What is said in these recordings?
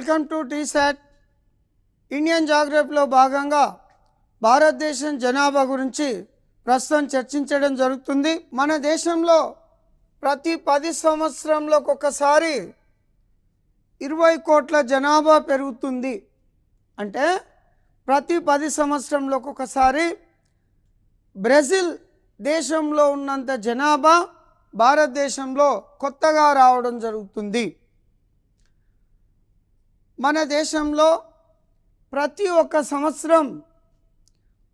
Welcome to T-SAT Indian జాగ్రఫీలో భాగంగా భారతదేశం జనాభా గురించి ప్రస్తుతం చర్చించడం జరుగుతుంది. మన దేశంలో ప్రతి 10 సంవత్సరంలోకి ఒకసారి 20 కోట్ల జనాభా పెరుగుతుంది. అంటే ప్రతి 10 సంవత్సరంలోకి ఒకసారి బ్రెజిల్ దేశంలో ఉన్నంత జనాభా భారతదేశంలో కొత్తగా రావడం జరుగుతుంది. మన దేశంలో ప్రతి ఒక్క సంవత్సరం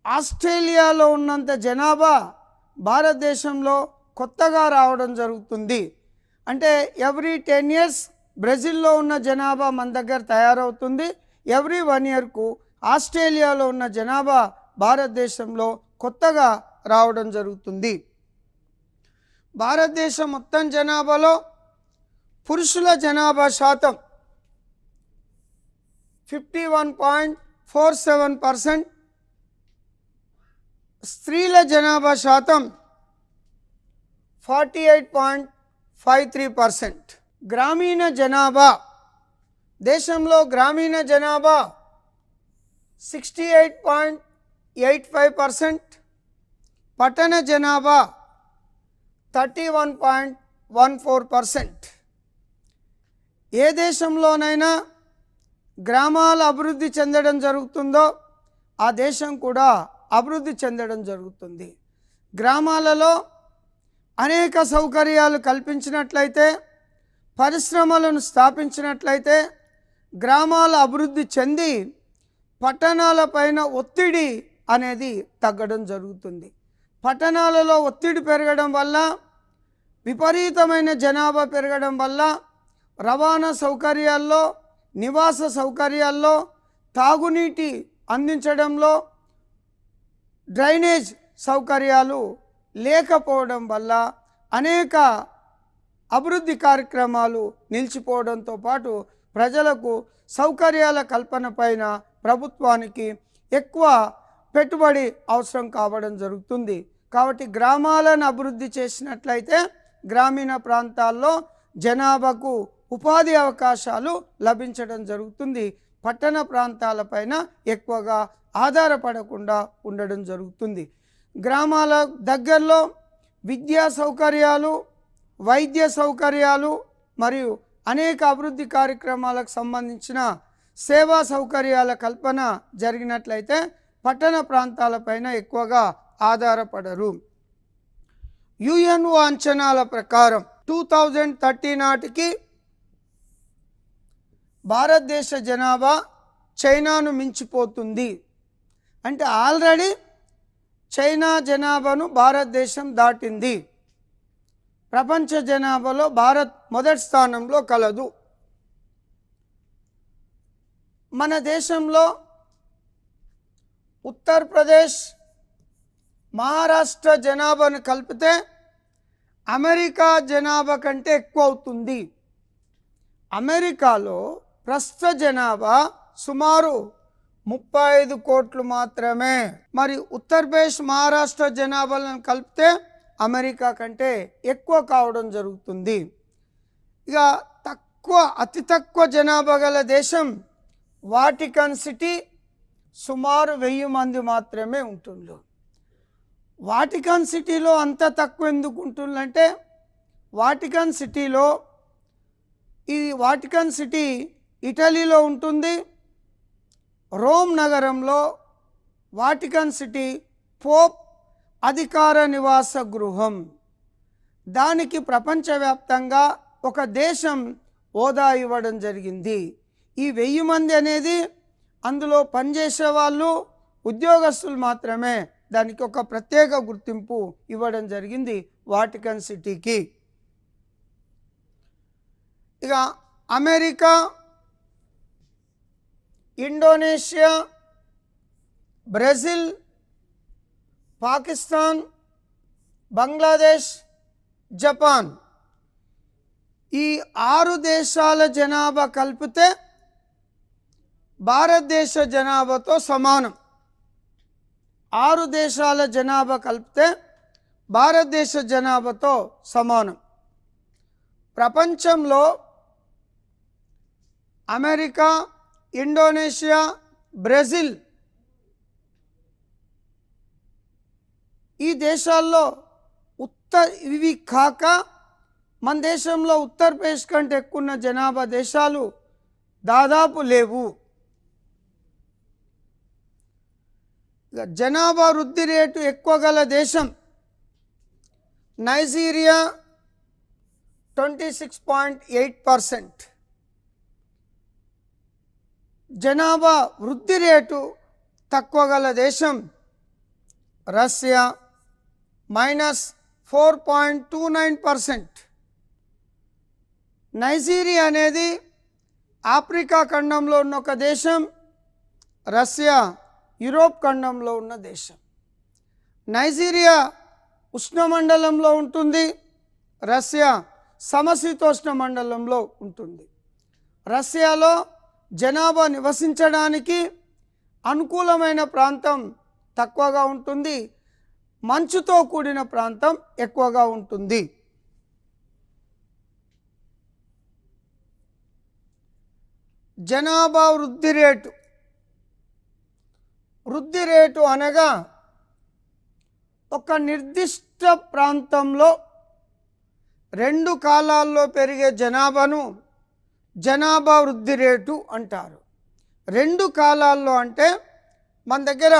ఆస్ట్రేలియాలో ఉన్నంత జనాభా భారతదేశంలో కొత్తగా రావడం జరుగుతుంది. అంటే ఎవ్రీ 10 years బ్రెజిల్లో ఉన్న జనాభా మన దగ్గర తయారవుతుంది. ఎవ్రీ 1 yearకు ఆస్ట్రేలియాలో ఉన్న జనాభా భారతదేశంలో కొత్తగా రావడం జరుగుతుంది. భారతదేశం మొత్తం జనాభాలో పురుషుల జనాభా శాతం 51.47%, స్త్రీల జనాభా శాతం 48.53%. గ్రామీణ జనాభా దేశంలో గ్రామీణ జనాభా 68.85%, పట్టణ జనాభా 31.14%. ఏ దేశంలోనైనా గ్రామాల అభివృద్ధి చెందడం జరుగుతుందో ఆ దేశం కూడా అభివృద్ధి చెందడం జరుగుతుంది. గ్రామాలలో అనేక సౌకర్యాలు కల్పించినట్లయితే, పరిశ్రమలను స్థాపించినట్లయితే గ్రామాల అభివృద్ధి చెంది పట్టణాలపైన ఒత్తిడి అనేది తగ్గడం జరుగుతుంది. పట్టణాలలో ఒత్తిడి పెరగడం వల్ల, విపరీతమైన జనాభా పెరగడం వల్ల రవాణా సౌకర్యాల్లో, నివాస సౌకర్యాల్లో, తాగునీటి అందించడంలో, డ్రైనేజ్ సౌకర్యాలు లేకపోవడం వల్ల అనేక అభివృద్ధి కార్యక్రమాలు నిలిచిపోవడంతో పాటు ప్రజలకు సౌకర్యాల కల్పన పైన ప్రభుత్వానికి ఎక్కువ పెట్టుబడి అవసరం కావడం జరుగుతుంది. కాబట్టి గ్రామాలను అభివృద్ధి చేసినట్లయితే గ్రామీణ ప్రాంతాల్లో జనాభాకు ఉపాధి అవకాశాలు లభించడం జరుగుతుంది. పట్టణ ప్రాంతాలపైన ఎక్కువగా ఆధారపడకుండా ఉండడం జరుగుతుంది. గ్రామాల దగ్గరలో విద్యా సౌకర్యాలు, వైద్య సౌకర్యాలు మరియు అనేక అభివృద్ధి కార్యక్రమాలకు సంబంధించిన సేవా సౌకర్యాల కల్పన జరిగినట్లయితే పట్టణ ప్రాంతాలపైన ఎక్కువగా ఆధారపడరు. యుఎన్ఓ అంచనాల ప్రకారం 2030 నాటికి భారతదేశ జనాభా చైనాను మించిపోతుంది. అంటే ఆల్రెడీ చైనా జనాభాను భారతదేశం దాటింది. ప్రపంచ జనాభాలో భారత్ మొదటి స్థానంలో కలదు. మన దేశంలో ఉత్తరప్రదేశ్, మహారాష్ట్ర జనాభాను కలిపితే అమెరికా జనాభా కంటే ఎక్కువ అవుతుంది. అమెరికాలో ప్రస్తుత జనాభా సుమారు 35 కోట్లు మాత్రమే. మరి ఉత్తరప్రదేశ్, మహారాష్ట్ర జనాభాలను కలిపితే అమెరికా కంటే ఎక్కువ కావడం జరుగుతుంది. ఇక అతి తక్కువ జనాభా గల దేశం వాటికన్ సిటీ, సుమారు 1000 మంది మాత్రమే ఉంటుండ్రు. వాటికన్ సిటీలో అంత తక్కువ ఎందుకు ఉంటుందంటే, వాటికన్ సిటీ ఇటలీలో ఉంటుంది. రోమ్ నగరంలో వాటికన్ సిటీ పోప్ అధికార నివాస గృహం. దానికి ప్రపంచవ్యాప్తంగా ఒక దేశం హోదా ఇవ్వడం జరిగింది. ఈ 1000 మంది అనేది అందులో పనిచేసే వాళ్ళు, ఉద్యోగస్తులు మాత్రమే. దానికి ఒక ప్రత్యేక గుర్తింపు ఇవ్వడం జరిగింది వాటికన్ సిటీకి. ఇక America, Indonesia, Brazil, Pakistan, Bangladesh, Japan ఈ 6 దేశాల జనాభా కలిపితే భారతదేశ జనాభాతో సమానం. 6 దేశాల జనాభా కలిపితే భారతదేశ జనాభాతో సమానం. ప్రపంచంలో అమెరికా, ఇండోనేషియా, బ్రెజిల్ ఈ దేశాల్లో ఇవి కాక మన దేశంలో ఉత్తరప్రదేశ్ కంటే ఎక్కువ ఉన్న జనాభా దేశాలు దాదాపు లేవు. జనాభా వృద్ధి రేటు ఎక్కువ గల దేశం నైజీరియా 26.8%. జనాభా వృద్ధి రేటు తక్కువ గల దేశం రష్యా -4.29%. నైజీరియా అనేది ఆఫ్రికా ఖండంలో ఉన్న ఒక దేశం, రష్యా యూరోప్ ఖండంలో ఉన్న దేశం. నైజీరియా ఉష్ణమండలంలో ఉంటుంది, రష్యా సమశీతోష్ణ మండలంలో ఉంటుంది. రష్యాలో జనాభా నివసించడానికి అనుకూలమైన ప్రాంతం తక్కువగా ఉంటుంది, మంచుతో కూడిన ప్రాంతం ఎక్కువగా ఉంటుంది. జనాభా వృద్ధి రేటు అనగా ఒక నిర్దిష్ట ప్రాంతంలో 2 కాలాల్లో పెరిగే జనాభాను జనాభా వృద్ధి రేటు అంటారు. 2 కాలాల్లో అంటే మన దగ్గర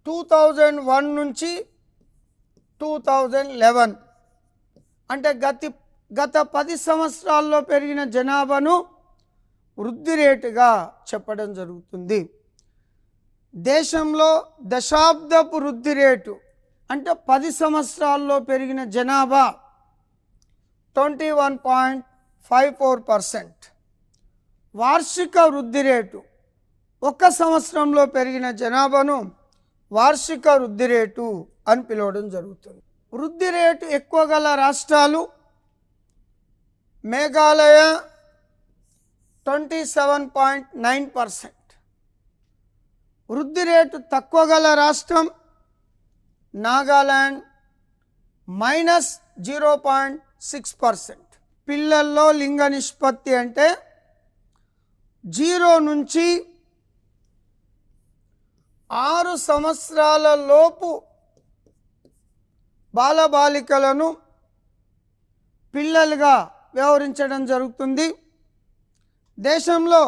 2001 నుంచి 2011 అంటే గత 10 సంవత్సరాల్లో పెరిగిన జనాభాను వృద్ధి రేటుగా చెప్పడం జరుగుతుంది. దేశంలో దశాబ్దపు వృద్ధి రేటు అంటే 10 సంవత్సరాల్లో పెరిగిన జనాభా 21.54%. వార్షిక వృద్ధి రేటు 1 సంవత్సరంలో పెరిగిన జనాభాను వార్షిక వృద్ధి రేటు అని పిలవడం జరుగుతుంది. వృద్ధి రేటు ఎక్కువ గల రాష్ట్రాలు మేఘాలయ 27.9%. వృద్ధి రేటు తక్కువ గల రాష్ట్రం నాగాలాండ్ -0.6%. పిల్లల్లో లింగ నిష్పత్తి అంటే 0 నుంచి 6 సంవత్సరాల లోపు బాలబాలికలను పిల్లలుగా వ్యవహరించడం జరుగుతుంది. దేశంలో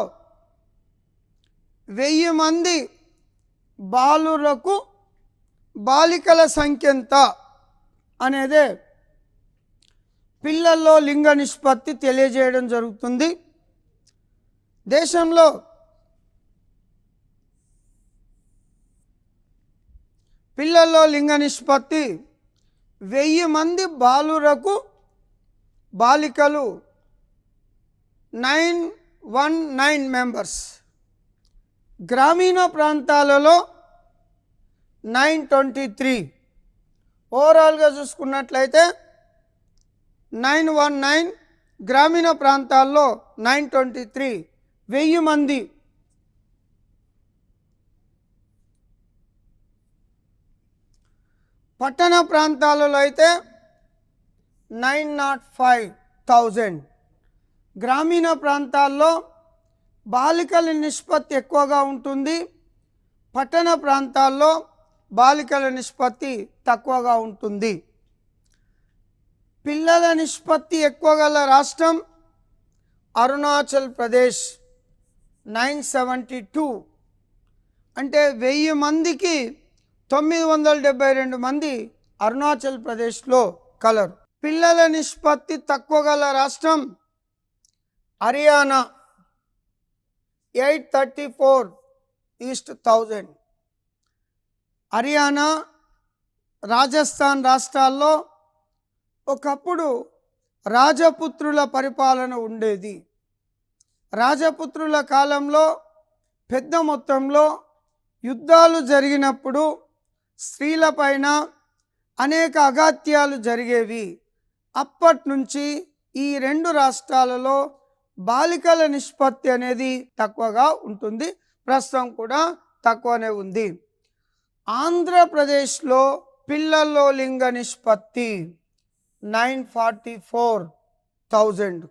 1000 మంది బాలురకు బాలికల సంఖ్య ఎంత అనేదే పిల్లల్లో లింగ నిష్పత్తి తెలియజేయడం జరుగుతుంది. దేశంలో పిల్లల్లో లింగ నిష్పత్తి 1000 మంది బాలురకు బాలికలు 919 మెంబర్స్. గ్రామీణ ప్రాంతాలలో 923. ఓవరాల్గా చూసుకున్నట్లయితే 919, గ్రామీణ ప్రాంతాల్లో 923, 1000 మంది. పట్టణ ప్రాంతాలలో అయితే 905,000. గ్రామీణ ప్రాంతాల్లో బాలికల నిష్పత్తి ఎక్కువగా ఉంటుంది, పట్టణ ప్రాంతాల్లో బాలికల నిష్పత్తి తక్కువగా ఉంటుంది. పిల్లల నిష్పత్తి ఎక్కువ గల రాష్ట్రం అరుణాచల్ ప్రదేశ్ 972. అంటే 1000 మందికి 972 మంది అరుణాచల్ ప్రదేశ్లో కలరు. పిల్లల నిష్పత్తి తక్కువ గల రాష్ట్రం హర్యానా 834:1000. హర్యానా, రాజస్థాన్ రాష్ట్రాల్లో ఒకప్పుడు రాజపుత్రుల పరిపాలన ఉండేది. రాజపుత్రుల కాలంలో పెద్ద మొత్తంలో యుద్ధాలు జరిగినప్పుడు స్త్రీలపైన అనేక అఘాత్యాలు జరిగేవి. అప్పటి నుంచి ఈ 2 రాష్ట్రాలలో బాలికల నిష్పత్తి అనేది తక్కువగా ఉంటుంది, ప్రస్తుతం కూడా తక్కువనే ఉంది. ఆంధ్రప్రదేశ్లో పిల్లల్లో లింగ నిష్పత్తి 944,000.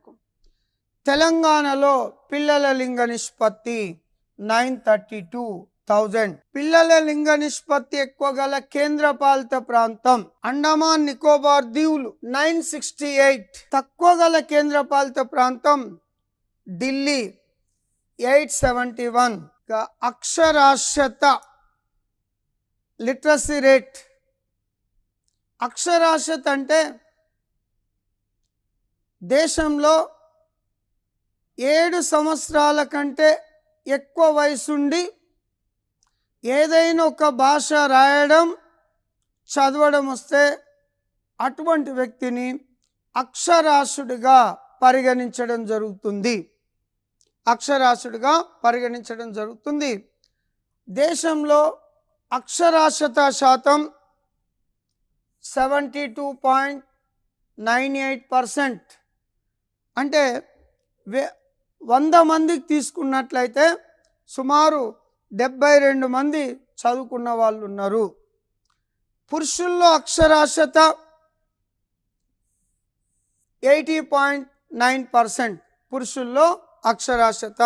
తెలంగాణలో పిల్లల లింగ నిష్పత్తి 932,000. పిల్లల లింగ నిష్పత్తి ఎక్కువ గల కేంద్రపాలిత ప్రాంతం అండమాన్ నికోబార్ దీవులు 968. తక్కువ గల కేంద్రపాలిత ప్రాంతం ఢిల్లీ 871. అక్షరాస్యత లిటరసీ రేట్. అక్షరాస్యత అంటే దేశంలో 7 సంవత్సరాల కంటే ఎక్కువ వయసుండి ఏదైనా ఒక భాష రాయడం చదవడం వస్తే అటువంటి వ్యక్తిని అక్షరాస్యుడిగా పరిగణించడం జరుగుతుంది. అక్షరాస్యుడిగా పరిగణించడం జరుగుతుంది. దేశంలో అక్షరాస్యత శాతం 72.98%. అంటే 100 మందికి తీసుకున్నట్లయితే సుమారు 72 మంది చదువుకున్న వాళ్ళు ఉన్నారు. పురుషుల్లో అక్షరాస్యత 80.9%. పురుషుల్లో అక్షరాస్యత.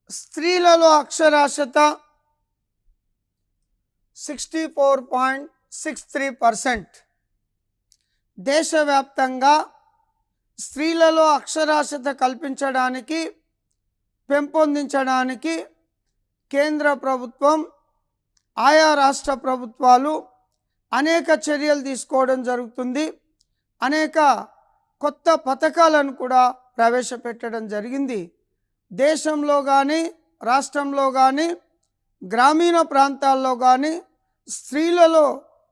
స్త్రీలలో అక్షరాస్యత 64.63%. దేశవ్యాప్తంగా స్త్రీలలో అక్షరాస్యత కల్పించడానికి పెంపొందించడానికి కేంద్ర ప్రభుత్వం ఆయా రాష్ట్ర ప్రభుత్వాలు అనేక చర్యలు తీసుకోవడం జరుగుతుంది. అనేక కొత్త పథకాలను కూడా ప్రవేశపెట్టడం జరిగింది. దేశంలో కానీ రాష్ట్రంలో కానీ గ్రామీణ ప్రాంతాల్లో కానీ స్త్రీలలో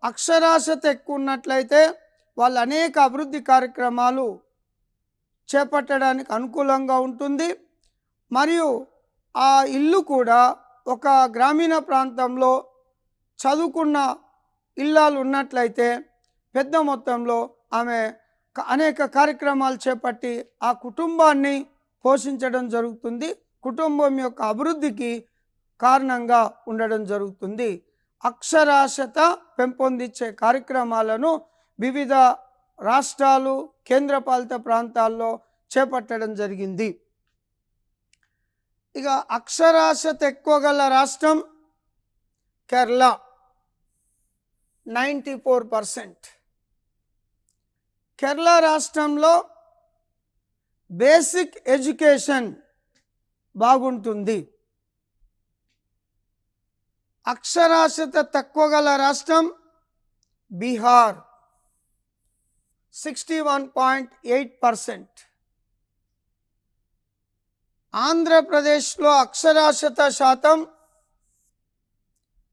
అక్షరాస్యత ఎక్కువ ఉన్నట్లయితే వాళ్ళు అనేక అభివృద్ధి కార్యక్రమాలు చేపట్టడానికి అనుకూలంగా ఉంటుంది. మరియు ఆ ఇల్లు కూడా ఒక గ్రామీణ ప్రాంతంలో చదువుకున్న ఇల్లాలు ఉన్నట్లయితే పెద్ద మొత్తంలో ఆమె అనేక కార్యక్రమాలు చేపట్టి ఆ కుటుంబాన్ని పోషించడం జరుగుతుంది. కుటుంబం యొక్క అభివృద్ధికి కారణంగా ఉండడం జరుగుతుంది. అక్షరాస్యత పెంపొందించే కార్యక్రమాలను వివిధ రాష్ట్రాలు కేంద్రపాలిత ప్రాంతాల్లో చేపట్టడం జరిగింది. ఇక అక్షరాస్యత ఎక్కువ గల రాష్ట్రం కేరళ 94%. కేరళ రాష్ట్రంలో బేసిక్ ఎడ్యుకేషన్ బాగుంటుంది. అక్షరాస్యత తక్కువ గల రాష్ట్రం బీహార్ 61.8%. ఆంధ్రప్రదేశ్లో అక్షరాస్యత శాతం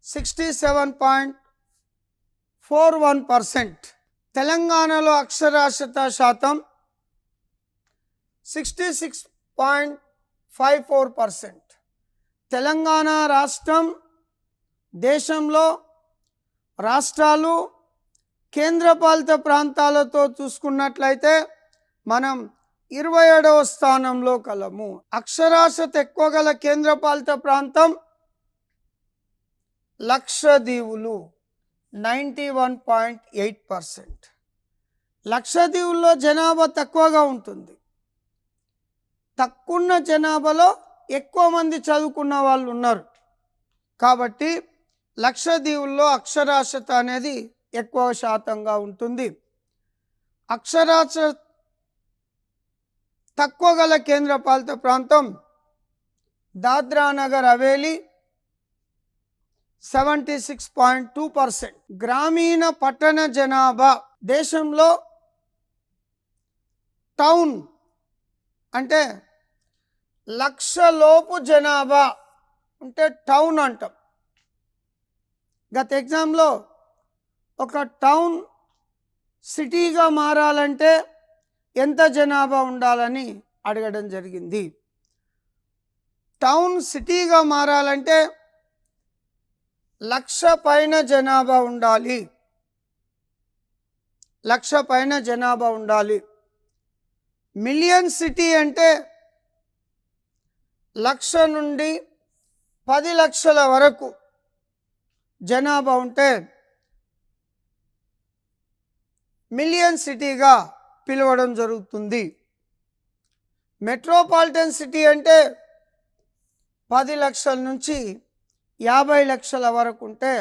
67.41%. తెలంగాణలో అక్షరాస్యత శాతం 66.54%. తెలంగాణ రాష్ట్రం దేశంలో రాష్ట్రాలు కేంద్రపాలిత ప్రాంతాలతో చూసుకున్నట్లయితే మనం 27వ స్థానంలో కలము. అక్షరాస్యత ఎక్కువ గల కేంద్రపాలిత ప్రాంతం లక్షద్వీపులు 91.8%. లక్షద్వీపుల్లో జనాభా తక్కువగా ఉంటుంది. తక్కువ జనాభాలో ఎక్కువ మంది చదువుకున్న వాళ్ళు ఉన్నారు. కాబట్టి లక్షద్వీపుల్లో అక్షరాస్యత అనేది ఎక్కువ శాతంగా ఉంటుంది. అక్షరాస్యత తక్కువ గల కేంద్రపాలిత ప్రాంతం దాద్రా నగర్ హవేలీ 76.2%. గ్రామీణ పట్టణ జనాభా దేశంలో టౌన్ అంటే లక్షలోపు జనాభా అంటే టౌన్ అంటాం. గత ఎగ్జామ్లో ఒక టౌన్ సిటీగా మారాలంటే ఎంత జనాభా ఉండాలని అడగడం జరిగింది. టౌన్ సిటీగా మారాలంటే 1,00,000 పైన జనాభా ఉండాలి. 1,00,000 పైన జనాభా ఉండాలి. మిలియన్ సిటీ అంటే 1,00,000 నుండి 10 లక్షల వరకు జనాభా ఉంటే మిలియన్ సిటీగా పిలవడం జరుగుతుంది. మెట్రోపాలిటన్ సిటీ అంటే 10 లక్షల నుంచి 50 లక్షల వరకు ఉంటే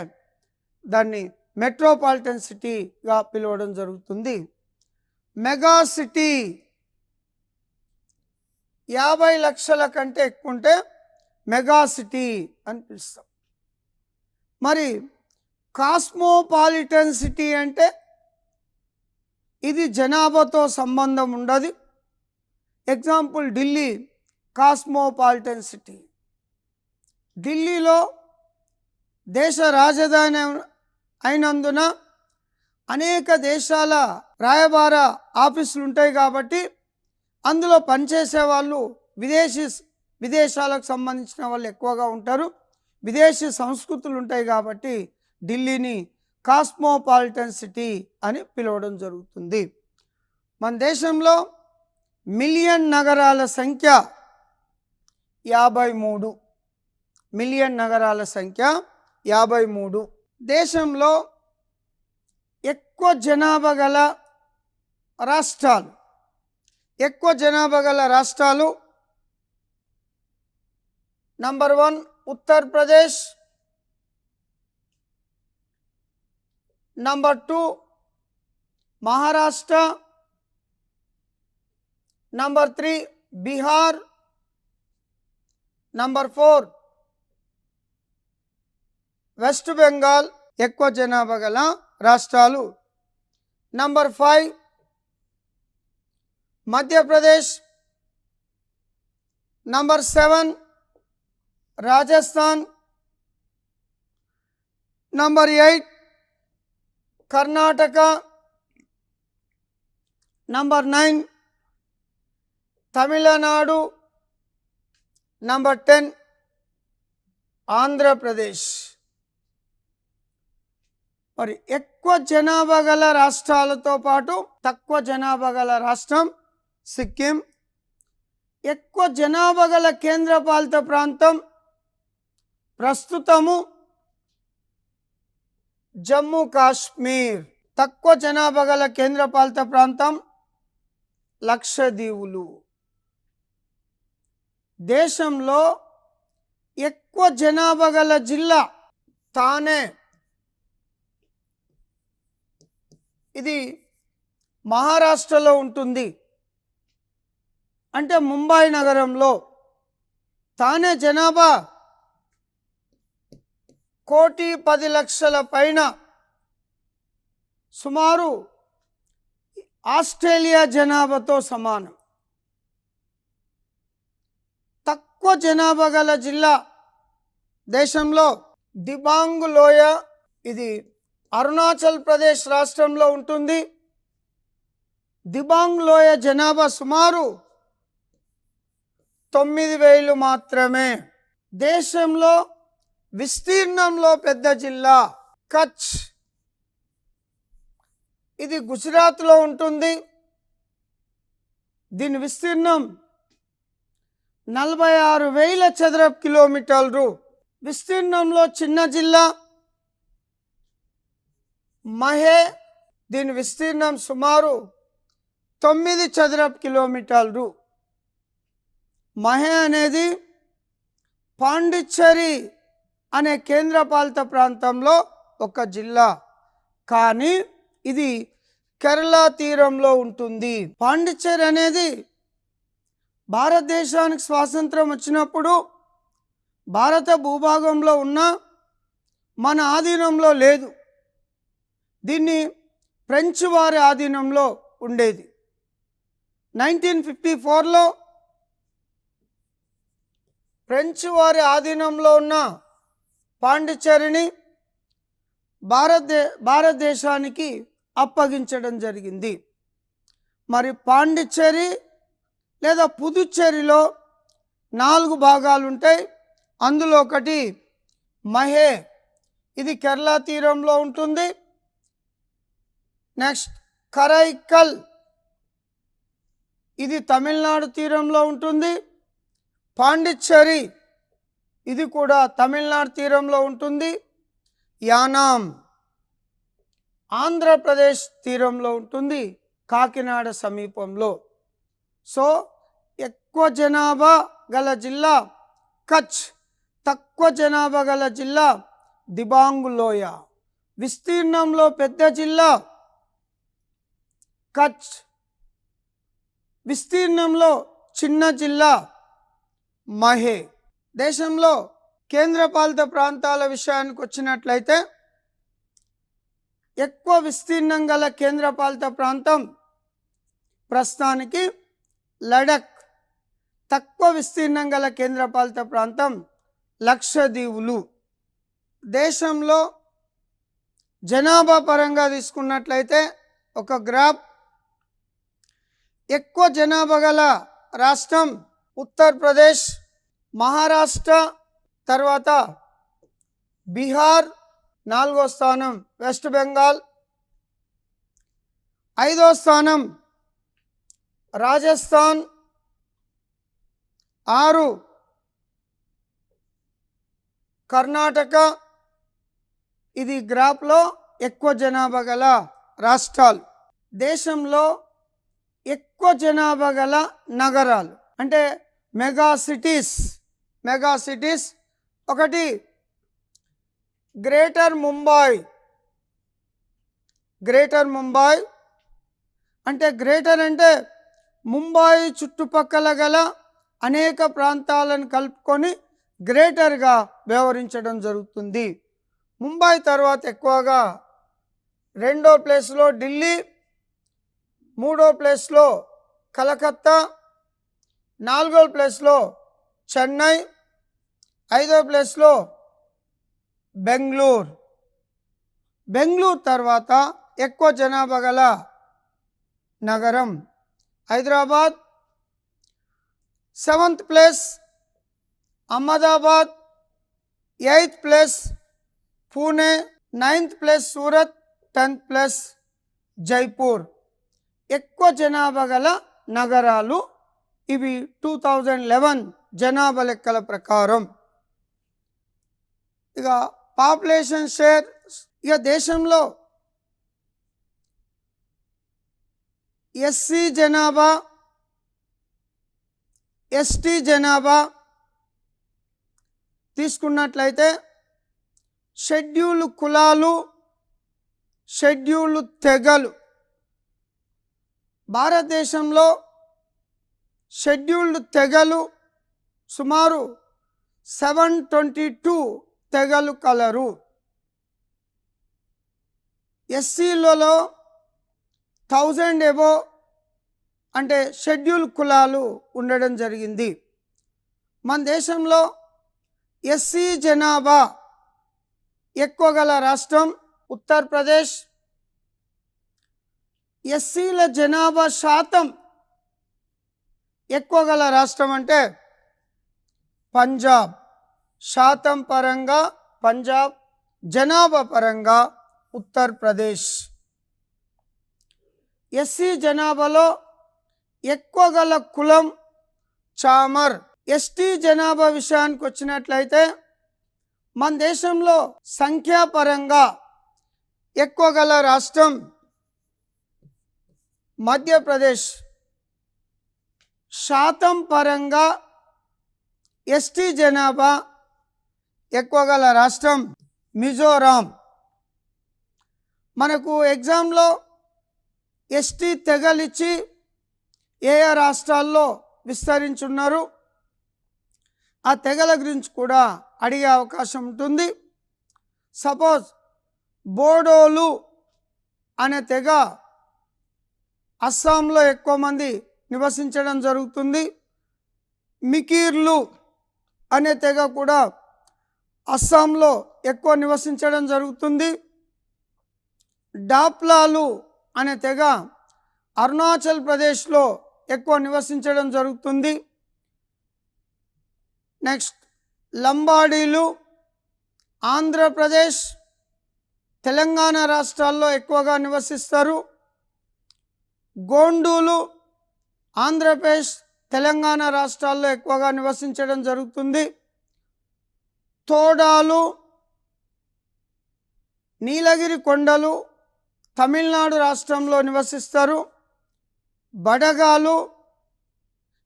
దాన్ని మెట్రోపాలిటన్ సిటీగా పిలవడం జరుగుతుంది. మెగా సిటీ 50 లక్షల కంటే ఎక్కువ ఉంటే మెగా సిటీ అని పిలుస్తాం. మరి కాస్మోపాలిటన్ సిటీ అంటే ఇది జనాభాతో సంబంధం ఉండదు. Example Delhi cosmopolitan city. ఢిల్లీలో దేశ రాజధాని అయినందున అనేక దేశాల రాయబార ఆఫీసులు ఉంటాయి కాబట్టి అందులో పనిచేసే వాళ్ళు విదేశాలకు సంబంధించిన వాళ్ళు ఎక్కువగా ఉంటారు. విదేశీ సంస్కృతులు ఉంటాయి కాబట్టి ఢిల్లీని కాస్మోపాలిటన్ సిటీ అని పిలవడం జరుగుతుంది. మన దేశంలో మిలియన్ నగరాల సంఖ్య 53. మిలియన్ నగరాల సంఖ్య 53. దేశంలో ఎక్కువ జనాభా గల రాష్ట్రాలు number 1 Uttar Pradesh, number 2 Maharashtra, number 3 Bihar, number 4 west Bengal ఎక్కువ జనాభా గల రాష్ట్రాలు. Number 5 Madhya Pradesh, number 7 Rajasthan, number 8 Karnataka, number 9 Tamil Nadu, number 10 Andhra Pradesh. మరి ఎక్కువ జనాభా గల రాష్ట్రాలతో పాటు తక్కువ జనాభా గల రాష్ట్రం సిక్కిం. ఎక్కువ జనాభా గల కేంద్రపాలిత ప్రాంతం ప్రస్తుతము జమ్మూ కాశ్మీర్. తక్కువ జనాభా గల కేంద్రపాలిత ప్రాంతం లక్షద్వీపులు. దేశంలో ఎక్కువ జనాభా గల జిల్లా థానే. ఇది మహారాష్ట్రలో ఉంటుంది. అంటే ముంబై నగరంలో. థానే జనాభా 1,10,00,000 పైన, సుమారు ఆస్ట్రేలియా జనాభాతో సమానం. తక్కువ జనాభా గల జిల్లా దేశంలో దిబాంగ్ లోయ. ఇది అరుణాచల్ ప్రదేశ్ రాష్ట్రంలో ఉంటుంది. దిబాంగ్ లోయ జనాభా సుమారు 9,000 మాత్రమే. దేశంలో విస్తీర్ణంలో పెద్ద జిల్లా కచ్. ఇది గుజరాత్లో ఉంటుంది. దీని విస్తీర్ణం 46,000 చదరపు కిలోమీటర్లు. విస్తీర్ణంలో చిన్న జిల్లా మహే. దీని విస్తీర్ణం సుమారు 9 చదరపు కిలోమీటర్లు. మహే అనేది పాండిచ్చేరి అనే కేంద్రపాలిత ప్రాంతంలో ఒక జిల్లా, కానీ ఇది కేరళ తీరంలో ఉంటుంది. పాండిచ్చేరి అనేది భారతదేశానికి స్వాతంత్రం వచ్చినప్పుడు భారత భూభాగంలో ఉన్న మన ఆధీనంలో లేదు. దీన్ని ఫ్రెంచ్ వారి ఆధీనంలో ఉండేది. 1954లో ఫ్రెంచ్ వారి ఆధీనంలో ఉన్న పాండిచ్చేరిని భారతదేశానికి అప్పగించడం జరిగింది. మరి పాండిచ్చేరి లేదా పుదుచ్చేరిలో 4 భాగాలు ఉంటాయి. అందులో ఒకటి మహే. ఇది కేరళ తీరంలో ఉంటుంది. నెక్స్ట్ కరైకల్. ఇది తమిళనాడు తీరంలో ఉంటుంది. పాండిచ్చేరి ఇది కూడా తమిళనాడు తీరంలో ఉంటుంది. యానాం ఆంధ్రప్రదేశ్ తీరంలో ఉంటుంది. కాకినాడ సమీపంలో. సో ఎక్కువ జనాభా గల జిల్లా కచ్, తక్కువ జనాభా గల జిల్లా దిబాంగ్ లోయ. విస్తీర్ణంలో పెద్ద జిల్లా కచ్, విస్తీర్ణంలో చిన్న జిల్లా మహే. దేశంలో కేంద్రపాలిత ప్రాంతాల విషయానికి వచ్చినట్లయితే ఎక్కువ విస్తీర్ణం గల కేంద్రపాలిత ప్రాంతం ప్రస్తుతానికి లడక్. తక్కువ విస్తీర్ణం గల కేంద్రపాలిత ప్రాంతం లక్షద్వీపులు. దేశంలో జనాభా పరంగా తీసుకున్నట్లయితే ఒక గ్రాఫ్, ఎక్కువ జనాభా గల రాష్ట్రం ఉత్తరప్రదేశ్, మహారాష్ట్ర, తర్వాత బీహార్, 4వ స్థానం వెస్ట్ బెంగాల్, 5వ స్థానం రాజస్థాన్, 6 కర్ణాటక. ఇది గ్రాఫ్లో ఎక్కువ జనాభా గల రాష్ట్రాలు. దేశంలో ఎక్కువ జనాభా గల నగరాలు అంటే మెగా సిటీస్. ఒకటి గ్రేటర్ ముంబై. అంటే గ్రేటర్ అంటే ముంబై చుట్టుపక్కల గల అనేక ప్రాంతాలను కలుపుకొని గ్రేటర్గా వ్యవహరించడం జరుగుతుంది. ముంబై తర్వాత ఎక్కువగా 2వ ప్లేస్లో ఢిల్లీ, 3వ ప్లేస్లో కలకత్తా, 4వ ప్లేస్లో చెన్నై, 5వ ప్లేస్లో బెంగళూరు తర్వాత ఎక్కువ జనాభా గల నగరం Hyderabad, 7th place Ahmedabad, 8th place Pune, 9th place Surat, 10th place Jaipur. ఎక్కువ జనాభా గల నగరాలు ఇవి 2011 జనాభా లెక్కల ప్రకారం. ఇక పాపులేషన్ షేర్, ఇక దేశంలో ఎస్సీ జనాభా, ఎస్టీ జనాభా తీసుకున్నట్లయితే షెడ్యూల్డ్ కులాలు, షెడ్యూల్డ్ తెగలు. భారతదేశంలో షెడ్యూల్డ్ తెగలు సుమారు 722 తెగలు కలరు. ఎస్సీలలో 1000 ఎబో అంటే షెడ్యూల్ కులాలు ఉండడం జరిగింది. మన దేశంలో ఎస్సీ జనాభా ఎక్కువ గల రాష్ట్రం ఉత్తరప్రదేశ్. ఎస్సీల జనాభా శాతం ఎక్కువ గల రాష్ట్రం అంటే పంజాబ్. శాతం పరంగా పంజాబ్, జనాభా పరంగా ఉత్తరప్రదేశ్. ఎస్సీ జనాభాలో ఎక్కువ గల కులం చామర్. ఎస్టీ జనాభా విషయానికి వచ్చినట్లయితే మన దేశంలో సంఖ్యాపరంగా ఎక్కువ గల రాష్ట్రం మధ్యప్రదేశ్. శాతం పరంగా ఎస్టీ జనాభా ఎక్కువ గల రాష్ట్రం మిజోరాం. మనకు ఎగ్జామ్లో ఎస్టీ తెగలిచ్చి ఏ రాష్ట్రాల్లో విస్తరించున్నారు ఆ తెగల గురించి కూడా అడిగే అవకాశం ఉంటుంది. సపోజ్ బోడోలు అనే తెగ అస్సాంలో ఎక్కువ మంది నివసించడం జరుగుతుంది. మికీర్లు అనే తెగ కూడా అస్సాంలో ఎక్కువ నివసించడం జరుగుతుంది. డాప్లాలు అనే తెగ అరుణాచల్ ప్రదేశ్లో ఎక్కువ నివసించడం జరుగుతుంది. నెక్స్ట్ లంబాడీలు ఆంధ్రప్రదేశ్, తెలంగాణ రాష్ట్రాల్లో ఎక్కువగా నివసిస్తారు. గోండూలు ఆంధ్రప్రదేశ్, తెలంగాణ రాష్ట్రాల్లో ఎక్కువగా నివసించడం జరుగుతుంది. తోడాలు నీలగిరి కొండలు తమిళనాడు రాష్ట్రంలో నివసిస్తారు. బడగాలు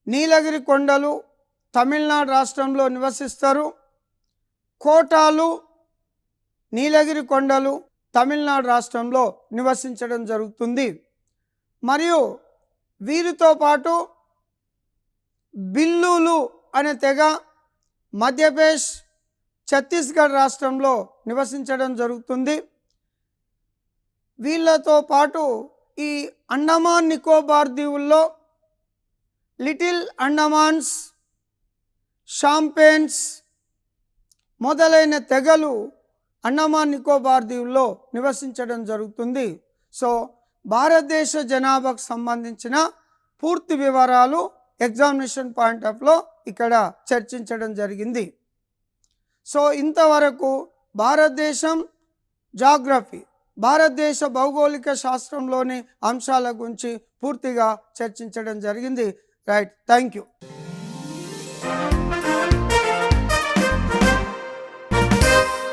నీలగిరి కొండలు తమిళనాడు రాష్ట్రంలో నివసిస్తారు. కోటాలు నీలగిరి కొండలు తమిళనాడు రాష్ట్రంలో నివసించడం జరుగుతుంది. మరియు వీరితో పాటు బిల్లులు అనే తెగ మధ్యప్రదేశ్ ఛత్తీస్గఢ్ రాష్ట్రంలో నివసించడం జరుగుతుంది. వీళ్ళతో పాటు ఈ అండమాన్ నికోబార్ దీవుల్లో లిటిల్ అండమాన్స్, షాంపేన్స్ మొదలైన తెగలు అండమాన్ నికోబార్ దీవుల్లో నివసించడం జరుగుతుంది. సో భారతదేశ జనాభాకు సంబంధించిన పూర్తి వివరాలు ఎగ్జామినేషన్ పాయింట్ ఆఫ్లో ఇక్కడ చర్చించడం జరిగింది. సో ఇంతవరకు భారతదేశం జాగ్రఫీ, భారతదేశ భౌగోళిక శాస్త్రంలోని అంశాల గురించి పూర్తిగా చర్చించడం జరిగింది. Right, thank you.